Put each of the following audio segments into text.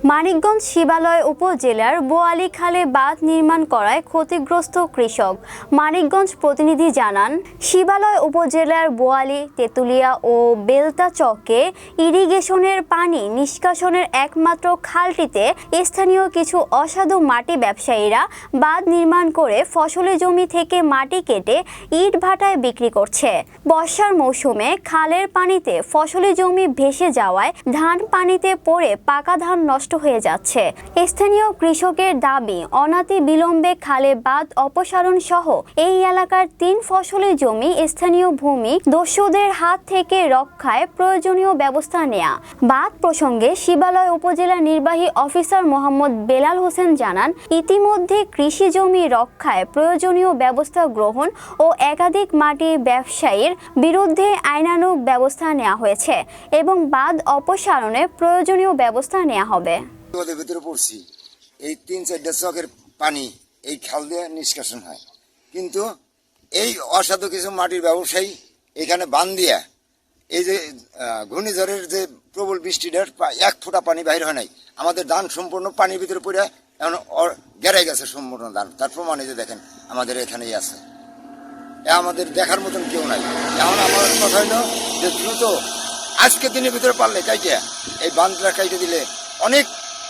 মানিকগঞ্জ শিবালয় উপজেলার বোয়ালি খালে বাঁধ নির্মাণ করায় ক্ষতিগ্রস্ত কৃষক। মানিকগঞ্জ প্রতিনিধি জানান, শিবালয় উপজেলার বোয়ালি, তেঁতুলিয়া ও বেলতা চকে ইরিগেশনের পানি নিষ্কাশনের একমাত্র খালটিতে স্থানীয় কিছু অসাধু মাটি ব্যবসায়ীরা বাঁধ নির্মাণ করে ফসলি জমি থেকে মাটি কেটে ইট ভাটায় বিক্রি করছে। বর্ষার মৌসুমে খালের পানিতে ফসলি জমি ভেসে যাওয়ায় ধান পানিতে পড়ে পাকা ধান নষ্ট হয়ে যাচ্ছে। স্থানীয় কৃষকের দাবি, অনাতি বিলম্বে খালে বাঁধ অপসারণ সহ এই এলাকার 3 ফসলি জমি স্থানীয় ভূমি দস্যুদের হাত থেকে রক্ষায় প্রয়োজনীয় ব্যবস্থা নেয়া। বাঁধ প্রসঙ্গে শিবালয় উপজেলা নির্বাহী অফিসার মোহাম্মদ বেলাল হোসেন জানান, ইতিমধ্যে কৃষি জমি রক্ষায় প্রয়োজনীয় ব্যবস্থা গ্রহণ ও একাধিক মাটি ব্যবসায়ীর বিরুদ্ধে আইনানুগ ব্যবস্থা নেওয়া হয়েছে এবং বাঁধ অপসারণে প্রয়োজনীয় ব্যবস্থা নেওয়া হবে। ওদের ভিতরে পড়ছি, এই 3-4টা চকের পানি এই খাল দিয়ে নিষ্কাশন হয়, কিন্তু এই অসাধু কিছু মাটির ব্যবসায়ী এখানে বান দিয়া এই যে ঘূর্ণিঝড়ের যে প্রবল বৃষ্টিটার 1 ফোঁটা পানি বাইর হয় নাই, আমাদের ধান সম্পূর্ণ পানির ভিতরে পড়ে এখন গেড়ে গেছে সম্পূর্ণ ধান। তার প্রমাণ এই যে দেখেন আমাদের এখানেই আছে, আমাদের দেখার মতন কেউ নাই। এখন আমার কথা হইল যে দ্রুত আজকের দিনের ভিতরে পারলে কাইটে এই বাঁধটা কাইটে দিলে অনেক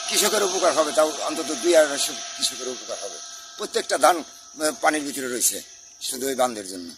কৃষকের উপকার হবে, তাও অন্তত 200-250 কৃষকের উপকার হবে। প্রত্যেকটা ধান পানির ভিতরে রয়েছে শুধু ওই বাঁধের জন্য।